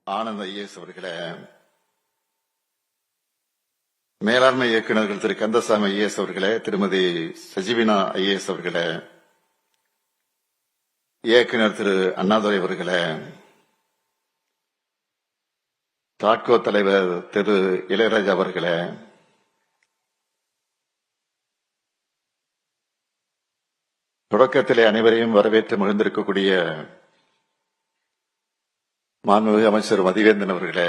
Anand IAS அவர்களே, மேலாண்மை இயக்குநர்கள் திரு கந்தசாமி ஐஏஎஸ் அவர்களே, திருமதி சஜீவினா ஐஏஎஸ் அவர்களே, இயக்குநர் திரு அண்ணாதுரை அவர்களே, தாட்கோ தலைவர் திரு இளையராஜா அவர்களே, தொடக்கத்திலே அனைவரையும் வரவேற்று மகிழ்ந்திருக்கக்கூடிய மாண்புமிகு அமைச்சர் மதிவேந்தன் அவர்களே,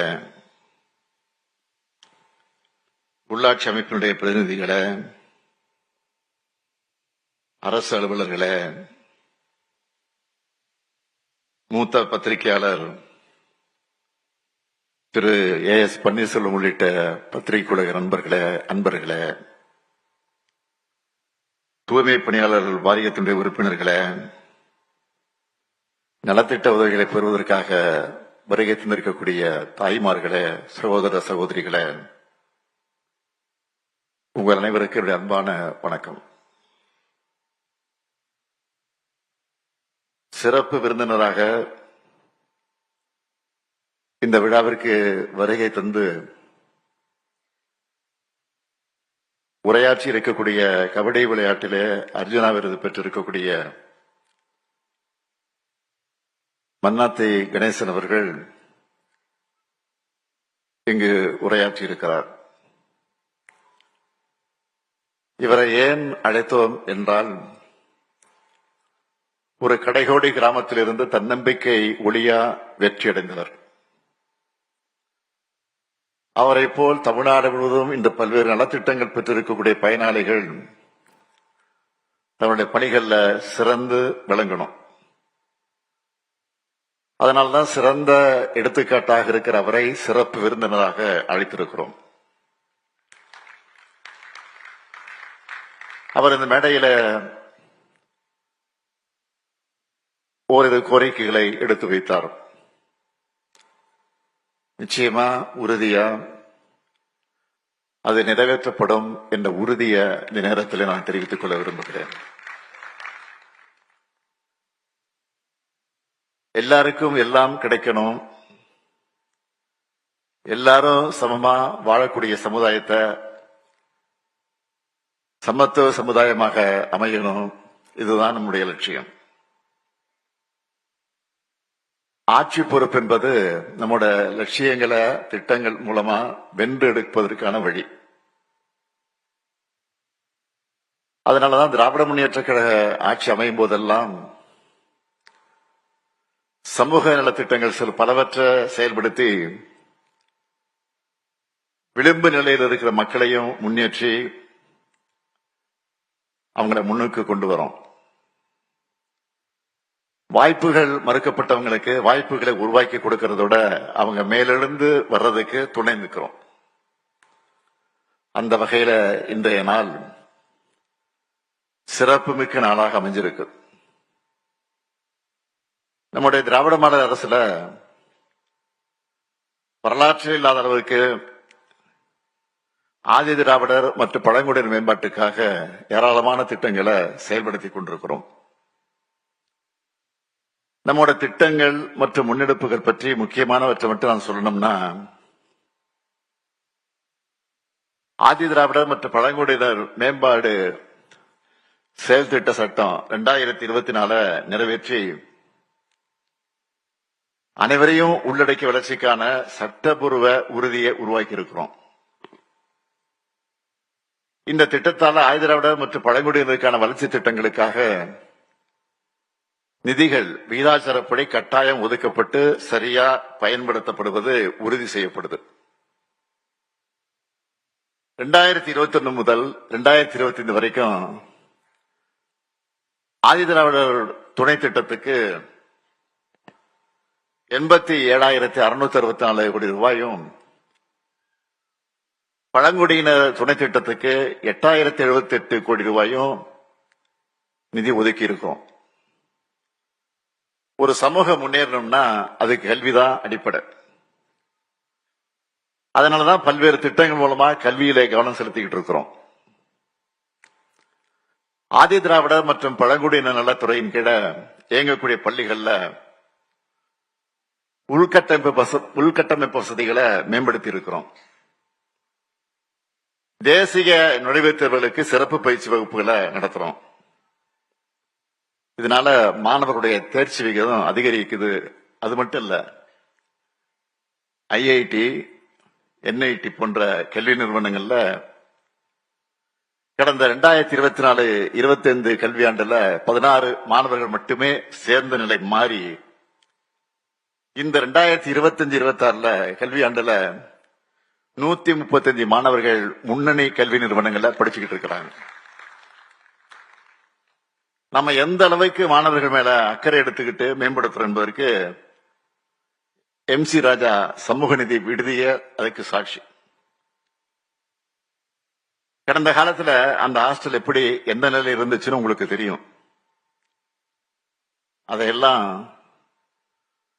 உள்ளாட்சி அமைப்பினுடைய பிரதிநிதிகளே, அரசு அலுவலர்களே, மூத்த பத்திரிகையாளர் திரு ஏஎஸ் பன்னீர்செல்வம் உள்ளிட்ட பத்திரிகை உலக அன்பர்களே, தூய்மை பணியாளர்கள் வாரியத்தினுடைய உறுப்பினர்களே, நலத்திட்ட உதவிகளை பெறுவதற்காக வருகை தந்திருக்கக்கூடிய தாய்மார்களே, சகோதர சகோதரிகளே, உங்கள் அனைவருக்கு என்னுடைய அன்பான வணக்கம். சிறப்பு விருந்தினராக இந்த விழாவிற்கு வருகை தந்து உரையாற்றி இருக்கக்கூடிய கபடி விளையாட்டிலே அர்ஜுனா விருது பெற்றிருக்கக்கூடிய மன்னாத்தை கணேசன் அவர்கள் இங்கு உரையாற்றி இருக்கிறார். இவரை ஏன் அழைத்தோம் என்றால், ஒரு கடைகோடி கிராமத்திலிருந்து தன்னம்பிக்கை ஒளியா வெற்றியடைந்தவர். அவரை போல் தமிழ்நாடு முழுவதும் இன்று பல்வேறு நலத்திட்டங்கள் பெற்றிருக்கக்கூடிய பயனாளிகள் தன்னுடைய பணிகள்ல சிறந்து விளங்கணும். அதனால்தான் சிறந்த எடுத்துக்காட்டாக இருக்கிற அவரை சிறப்பு விருந்தினராக அழைத்திருக்கிறோம். அவர் இந்த மேடையில ஓரிரு கோரிக்கைகளை எடுத்து வைத்தார். நிச்சயமா உறுதியா அது நிறைவேற்றப்படும் என்ற உறுதியை இந்த நேரத்தில் நான் தெரிவித்துக் கொள்ள விரும்புகிறேன். எல்லாருக்கும் எல்லாம் கிடைக்கணும், எல்லாரும் சமமா வாழக்கூடிய சமுதாயத்தை சமத்துவ சமுதாயமாக அமையணும். இதுதான் நம்முடைய லட்சியம். ஆட்சி பொறுப்பு என்பது நம்மோட லட்சியங்களை திட்டங்கள் மூலமா வென்று எடுப்பதற்கான வழி. அதனாலதான் திராவிட முன்னேற்ற கழக ஆட்சி அமையும் போதெல்லாம் சமூக நலத்திட்டங்கள் சில பலவற்றை செயல்படுத்தி விளிம்பு நிலையில் இருக்கிற மக்களையும் முன்னேற்றி அவங்களை முன்னுக்கு கொண்டு வரோம். வாய்ப்புகள் மறுக்கப்பட்டவங்களுக்கு வாய்ப்புகளை உருவாக்கி கொடுக்கறதோட அவங்க மேலெழுந்து வர்றதுக்கு துணை நிற்கிறோம். அந்த வகையில இன்றைய நாள் சிறப்புமிக்க நாளாக அமைஞ்சிருக்கு. நம்முடைய திராவிட மாடல் அரசுல வரலாற்றில் இல்லாத அளவுக்கு ஆதி திராவிடர் மற்றும் பழங்குடியினர் மேம்பாட்டுக்காக ஏராளமான திட்டங்களை செயல்படுத்தி கொண்டிருக்கிறோம். நம்மோட திட்டங்கள் மற்றும் முன்னெடுப்புகள் பற்றி முக்கியமானவற்றை மட்டும் நான் சொல்லணும்னா, ஆதி திராவிடர் மற்றும் பழங்குடியினர் மேம்பாடு செயல் திட்ட சட்டம் 2024 நிறைவேற்றி அனைவரையும் உள்ளடக்கிய வளர்ச்சிக்கான சட்டப்பூர்வ உறுதியை உருவாக்கி இருக்கிறோம். இந்த திட்டத்தால் ஆதி திராவிடர் மற்றும் பழங்குடியினருக்கான வளர்ச்சி திட்டங்களுக்காக நிதிகள் விகிதாச்சாரப்படி கட்டாயம் ஒதுக்கப்பட்டு சரியா பயன்படுத்தப்படுவது உறுதி செய்யப்படுது. 2021 முதல் 2025 வரைக்கும் ஆதி திராவிடர் துணை திட்டத்துக்கு 87,664 கோடி ரூபாயும், பழங்குடியினர் துணை திட்டத்துக்கு 8,078 கோடி ரூபாயும் நிதி ஒதுக்கி இருக்கோம். ஒரு சமூகம் முன்னேறணும்னா அதுக்கு கல்விதான் அடிப்படை. அதனாலதான் பல்வேறு திட்டங்கள் மூலமா கல்வியிலே கவனம் செலுத்திக்கிட்டு இருக்கிறோம். ஆதி திராவிடர் மற்றும் பழங்குடியினர் நலத்துறையின் கீழ இயங்கக்கூடிய பள்ளிகள்ல உள்கட்டமைப்பு வசதிகளை மேம்படுத்தி இருக்கிறோம். தேசிய நுழைவுத் தேர்வுகளுக்கு சிறப்பு பயிற்சி வகுப்புகளை நடத்துறோம். இதனால மாணவர்களுடைய தேர்ச்சி விகிதம் அதிகரிக்குது. அது மட்டும் இல்ல, ஐஐடி, என்ஐடி போன்ற கல்வி நிறுவனங்கள்ல கடந்த 2024-25 கல்வியாண்டுல 16 மாணவர்கள் மட்டுமே சேர்ந்த நிலை மாறி இந்த 2025-26 கல்வியாண்டுல 135 மாணவர்கள் முன்னணி கல்வி நிறுவனங்கள்ல படிச்சுக்கிட்டு இருக்கிறாங்க. நம்ம எந்த அளவுக்கு மாணவர்கள் மேல அக்கறை எடுத்துக்கிட்டு மேம்படுத்துறோம் என்பதற்கு MC ராஜா சமூக நிதி விடுதிய அதுக்கு சாட்சி. கடந்த காலத்துல அந்த ஹாஸ்டல் எப்படி எந்த நிலையில் இருந்துச்சுன்னு உங்களுக்கு தெரியும். அதையெல்லாம்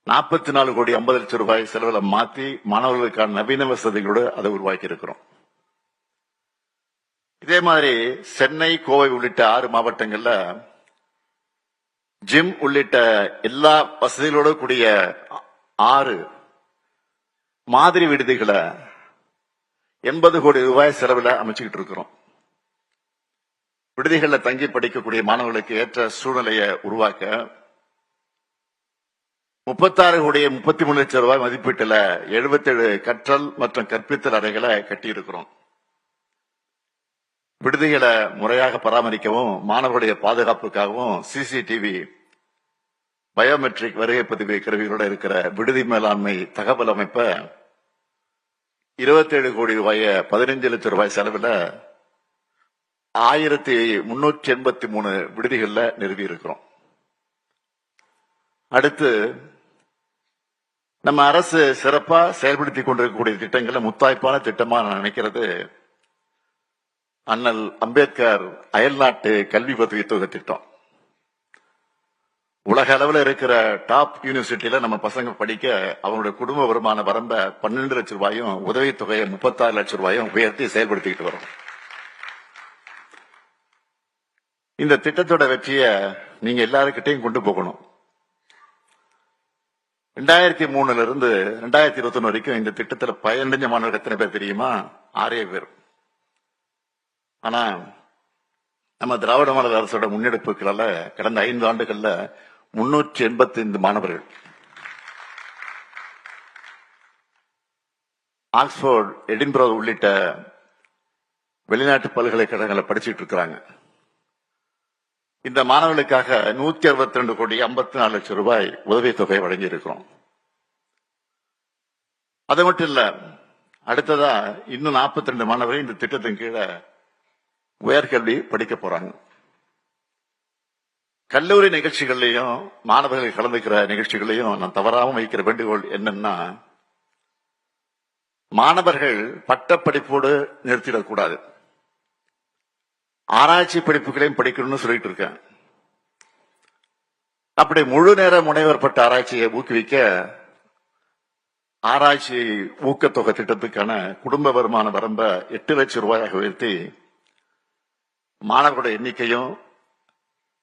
44 கோடி 50 லட்சம் ரூபாய் செலவுல மாத்தி மாணவர்களுக்கான நவீன வசதிகளோடு அதை உருவாக்கி இருக்கிறோம். இதே மாதிரி சென்னை, கோவை உள்ளிட்ட 6 மாவட்டங்கள்ல ஜிம் உள்ளிட்ட எல்லா வசதிகளோடு கூடிய 6 மாதிரி விடுதிகளை 80 கோடி ரூபாய் செலவுல அமைச்சுக்கிட்டு இருக்கிறோம். விடுதிகள்ல தங்கி படிக்கக்கூடிய மாணவர்களுக்கு ஏற்ற சூழ்நிலையை உருவாக்க 36 கோடி 33 லட்சம் ரூபாய் மதிப்பீட்டுல 77 கற்றல் மற்றும் கற்பித்தல் அறைகளை கட்டியிருக்கிறோம். விடுதிகளை முறையாக பராமரிக்கவும் மாணவர்களுடைய பாதுகாப்புக்காகவும் CCTV, பயோமெட்ரிக் வருகை பதிவு கருவிகளோட இருக்கிற விடுதி மேலாண்மை தகவல் அமைப்ப 27 கோடி ரூபாய 15 லட்சம் ரூபாய் செலவுல 1383 விடுதிகள்ல நிறுவி இருக்கிறோம். அடுத்து நம்ம அரசு சிறப்பா செயல்படுத்தி கொண்டிருக்கக்கூடிய திட்டங்களை முத்தாய்ப்பான திட்டமா நான் நினைக்கிறது அண்ணல் அம்பேத்கர் அயல்நாட்டு கல்வி உதவித்தொகை திட்டம். உலக அளவில் இருக்கிற டாப் யூனிவர்சிட்டியில நம்ம பசங்க படிக்க அவங்களுடைய குடும்ப வருமான வரம்ப 12 லட்சம் ரூபாயும் உதவித்தொகையை 36 லட்சம் ரூபாயும் உயர்த்தி செயல்படுத்திக்கிட்டு வரும். இந்த திட்டத்தோட வெற்றியை நீங்க எல்லாருக்கிட்டையும் கொண்டு போகணும். 2003 இருந்து 2021 வரைக்கும் இந்த திட்டத்தில் பயனடைஞ்ச மாணவர்கள் எத்தனை பேர் தெரியுமா? 6 பேர். ஆனா நம்ம திராவிட மாடல் அரசோட முன்னெடுப்புகளால கடந்த 5 ஆண்டுகள்ல 385 மாணவர்கள் ஆக்ஸ்போர்ட், எடின்பரோ உள்ளிட்ட வெளிநாட்டு பல்கலைக்கழகங்களை படிச்சுட்டு இருக்கிறாங்க. இந்த மாணவர்களுக்காக 162 கோடி 54 லட்சம் ரூபாய் உதவித்தொகை வழங்கி இருக்கிறோம். அது மட்டும் இல்ல, அடுத்ததா இன்னும் 42 மாணவர்கள் இந்த திட்டத்தின் கீழே உயர்கல்வி படிக்க போறாங்க. கல்லூரி நிகழ்ச்சிகள்லையும் மாணவர்கள் கலந்துக்கிற நிகழ்ச்சிகளையும் நான் தவறாம வைக்கிற வேண்டுகோள் என்னன்னா, மாணவர்கள் பட்டப்படிப்போடு நிறுத்திடக்கூடாது. ஆராய்ச்சி படிப்புகளையும் படிக்கணும்னு சொல்லிட்டு இருக்கேன். அப்படி முழு நேர முனைவர் பட்ட ஆராய்ச்சியை ஊக்குவிக்க ஆராய்ச்சி ஊக்கத்தொகை திட்டத்துக்கான குடும்ப வருமான வரம்ப 8 லட்சம் ரூபாயாக உயர்த்தி மாணவர்களுடைய எண்ணிக்கையும்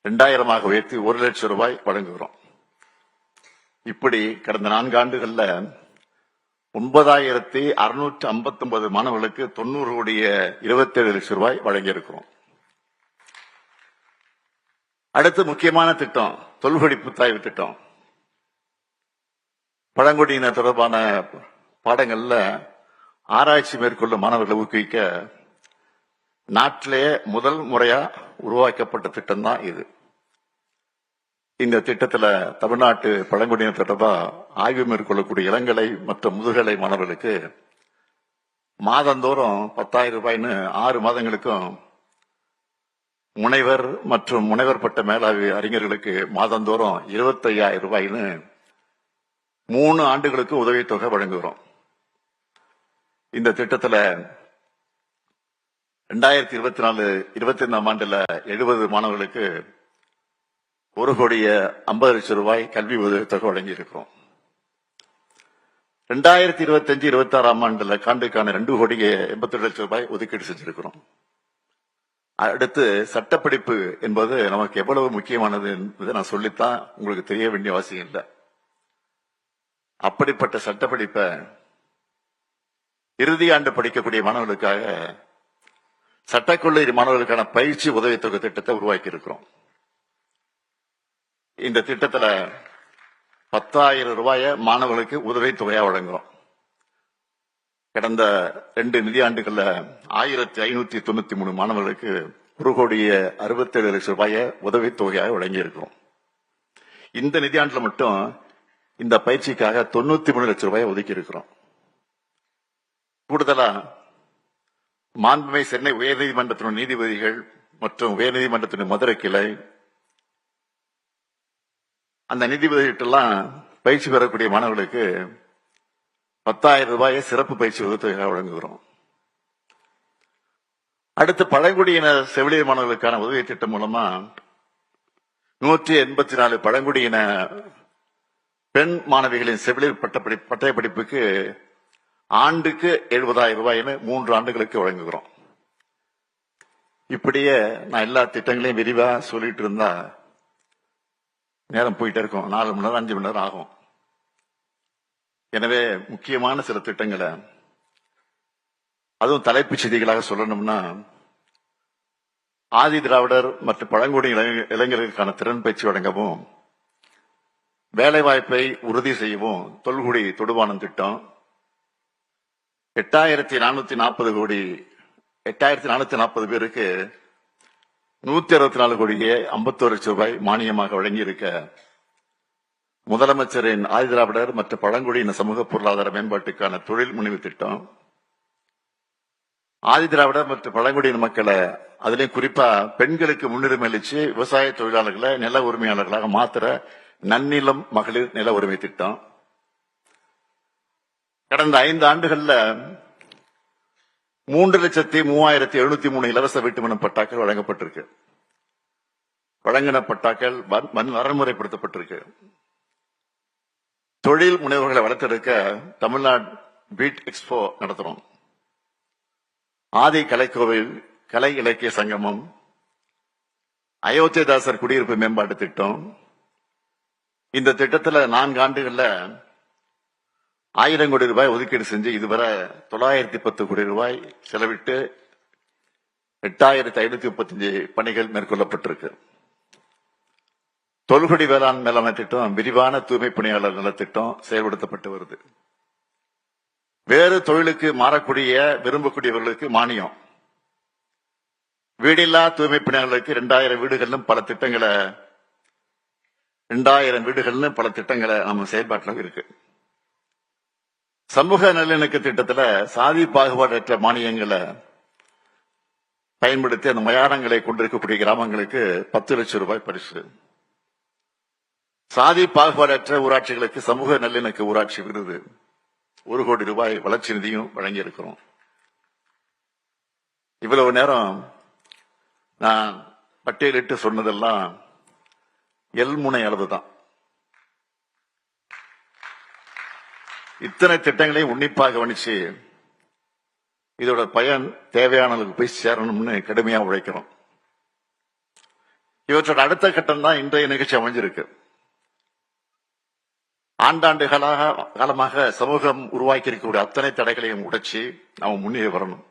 2000 உயர்த்தி 1 லட்சம் ரூபாய் வழங்குகிறோம். இப்படி கடந்த 4 ஆண்டுகள்ல 9659 மாணவர்களுக்கு 90 கோடிய 27 லட்சம் ரூபாய் வழங்கியிருக்கிறோம். அடுத்து முக்கியமான திட்டம் தொல்குடி புத்தாய்வு திட்டம். பழங்குடியினர் தொடர்பான பாடங்கள்ல ஆராய்ச்சி மேற்கொள்ளும் மாணவர்களை ஊக்குவிக்க நாட்டிலேயே முதல் முறையா உருவாக்கப்பட்ட திட்டம் தான் இது. இந்த திட்டத்துல தமிழ்நாட்டு பழங்குடியினர் தொடர்பா ஆய்வு மேற்கொள்ளக்கூடிய இளங்கலை மற்றும் முதுகலை மாணவர்களுக்கு மாதந்தோறும் 10,000 ரூபாய்னு 6 மாதங்களுக்கும், முனைவர் மற்றும் முனைவர் பட்ட மேலாய்வு அறிஞர்களுக்கு மாதந்தோறும் 25,000 ரூபாய்னு 3 ஆண்டுகளுக்கு உதவித்தொகை வழங்குகிறோம். இந்த திட்டத்துல 2024-25 ஆண்டுல 70 மாணவர்களுக்கு 1 கோடிய 50 லட்சம் ரூபாய் கல்வி உதவித்தொகை வழங்கி இருக்கிறோம். 2025-26 ஆண்டுல காண்டுக்கான 2 கோடிய 82 லட்சம் ரூபாய் ஒதுக்கீடு செஞ்சிருக்கிறோம். அடுத்து சட்டப்படிப்பு என்பது நமக்கு எவ்வளவு முக்கியமானது என்பதை நான் சொல்லித்தான் உங்களுக்கு தெரிய வேண்டிய அவசியம் இல்லை. அப்படிப்பட்ட சட்ட படிப்பை இறுதி ஆண்டு படிக்கக்கூடிய மாணவர்களுக்காக சட்டக்கல்லூரி மாணவர்களுக்கான பயிற்சி உதவித்தொகை திட்டத்தை உருவாக்கி இருக்கிறோம். இந்த திட்டத்துல 10,000 ரூபாயை மாணவர்களுக்கு உதவித்தொகையா வழங்குறோம். கடந்த 2 நிதியாண்டுகள்ல 1593 மாணவர்களுக்கு 1,67,00,000 ரூபாயை உதவித்தொகையாக வழங்கி இருக்கிறோம். இந்த நிதியாண்டுல மட்டும் இந்த பயிற்சிக்காக 93 லட்சம் ரூபாயை ஒதுக்கி இருக்கிறோம். கூடுதலா மாண்புமிகு சென்னை உயர்நீதிமன்றத்தின் நீதிபதிகள் மற்றும் உயர்நீதிமன்றத்தின் மதுரை கிளை அந்த நீதிபதிகிட்டெல்லாம் பயிற்சி பெறக்கூடிய மாணவர்களுக்கு 10,000 ரூபாயை சிறப்பு பயிற்சி உதவித்தொகையாக வழங்குகிறோம். அடுத்து பழங்குடியின செவிலியர் மாணவர்களுக்கான உதவி திட்டம் மூலமா 184 பழங்குடியின பெண் மாணவிகளின் செவிலியர் பட்டய படிப்புக்கு ஆண்டுக்கு 70,000 ரூபாய்னு 3 ஆண்டுகளுக்கு வழங்குகிறோம். இப்படியே நான் எல்லா திட்டங்களையும் விரிவா சொல்லிட்டு இருந்தா நேரம் போயிட்டே இருக்கும். 4 மணி நேரம் 5 மணி நேரம் ஆகும். எனவே முக்கியமான சில திட்டங்களை அதுவும் தலைப்புச் செய்திகளாக சொல்லணும்னா, ஆதி திராவிடர் மற்றும் பழங்குடி இளைஞர்களுக்கான திறன் பயிற்சி வழங்கவும், வேலைவாய்ப்பை உறுதி செய்யவும் தொல்குடி தொடுவானம் திட்டம் 8,440 கோடி 8,440 பேருக்கு 164 கோடியே 51 லட்சம் ரூபாய் மானியமாக வழங்கியிருக்க முதலமைச்சரின் ஆதிதிராவிடர் மற்றும் பழங்குடியின சமூக பொருளாதார மேம்பாட்டுக்கான தொழில் முனைவு திட்டம், ஆதிதிராவிடர் மற்றும் பழங்குடியின மக்களை அதுலயும் குறிப்பா பெண்களுக்கு முன்னுரிமை அளிச்சு விவசாய தொழிலாளர்களை நில உரிமையாளர்களாக மாத்திர நன்னிலம் மகளிர் நில உரிமை திட்டம், கடந்த 5 ஆண்டுகள்ல 3,03,703 இலவச வீட்டுமனை பட்டாக்கள் வழங்கப்பட்டிருக்கு. வழங்கின பட்டாக்கள் வரன்முறைப்படுத்தப்பட்டிருக்கு. தொழில் முனைவர்களை வளர்த்தெடுக்க தமிழ்நாடு பீட் எக்ஸ்போ நடத்துறோம். ஆதி கலைக்கோவில் கலை இலக்கிய சங்கமம், அயோத்தியதாசர் குடியிருப்பு மேம்பாட்டு திட்டம். இந்த திட்டத்தில் 4 ஆண்டுகள்ல 1000 கோடி ரூபாய் ஒதுக்கீடு செஞ்சு இதுவரை 910 கோடி ரூபாய் செலவிட்டு 8,535 பணிகள் மேற்கொள்ளப்பட்டிருக்கு. தொல்குடி வேளாண் மேலாண்மை திட்டம், விரிவான தூய்மை பணியாளர் நலத்திட்டம் செயல்படுத்தப்பட்டு வருது. வேறு தொழிலுக்கு மாறக்கூடிய விரும்பக்கூடியவர்களுக்கு மானியம், வீடில்லா தூய்மை பணியாளர்களுக்கு 2,000 வீடுகளிலும் பல திட்டங்களை 2,000 வீடுகளிலும் பல திட்டங்களை நம்ம செயல்பாட்டில் இருக்கு. சமூக நல்லிணக்க திட்டத்துல சாதி பாகுபாடற்ற மானியங்களை பயன்படுத்தி அந்த மயானங்களை கொண்டிருக்கக்கூடிய கிராமங்களுக்கு 10 லட்சம் ரூபாய் பரிசு. சாதி பாகுபாடற்ற ஊராட்சிகளுக்கு சமூக நல்லிணக்க ஊராட்சி விருது 1 கோடி ரூபாய் வளர்ச்சி நிதியும் வழங்கி இருக்கிறோம். இவ்வளவு நேரம் நான் பட்டியலிட்டு சொன்னதெல்லாம் எல்முனை அளவுதான். இத்தனை திட்டங்களையும் உன்னிப்பாக கவனிச்சு இதோட பயன் தேவையானவர்களுக்கு போய் சேரணும்னு கடுமையா உழைக்கிறோம். இவற்றோட அடுத்த கட்டம் தான் இன்றைய நிகழ்ச்சி அமைஞ்சிருக்கு. ஆண்டாண்டு காலமாக சமூகம் உருவாக்கி இருக்கக்கூடிய அத்தனை தடைகளையும் உடைச்சு நாம முன்னேறி வரணும்.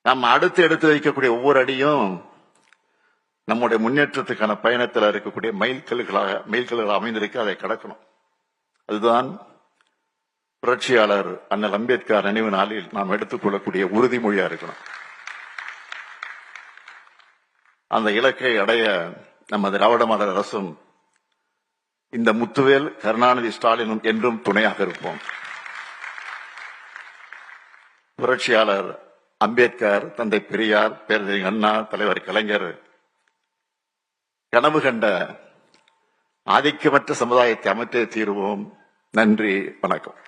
நம்ம அடுத்து எடுத்து வைக்கக்கூடிய ஒவ்வொரு அடியும் நம்முடைய முன்னேற்றத்துக்கான பயணத்தில் இருக்கக்கூடிய மைல்கல்களாக அமைந்திருக்கு. அதை கடக்கணும். அதுதான் புரட்சியாளர் அண்ணல் அம்பேத்கர் நினைவு நாளில் நாம் எடுத்துக்கொள்ளக்கூடிய உறுதிமொழியா இருக்கணும். அந்த இலக்கை அடைய நமது திராவிட மாடல் அரசும் இந்த முத்துவேல் கருணாநிதி ஸ்டாலினும் என்றும் துணையாக இருப்போம். புரட்சியாளர் அம்பேத்கர், தந்தை பெரியார், பேரறிஞர் அண்ணா, தலைவர் கலைஞர் கனவு கண்ட ஆதிக்கமற்ற சமுதாயத்தை அமைத்தே தீருவோம். நன்றி, வணக்கம்.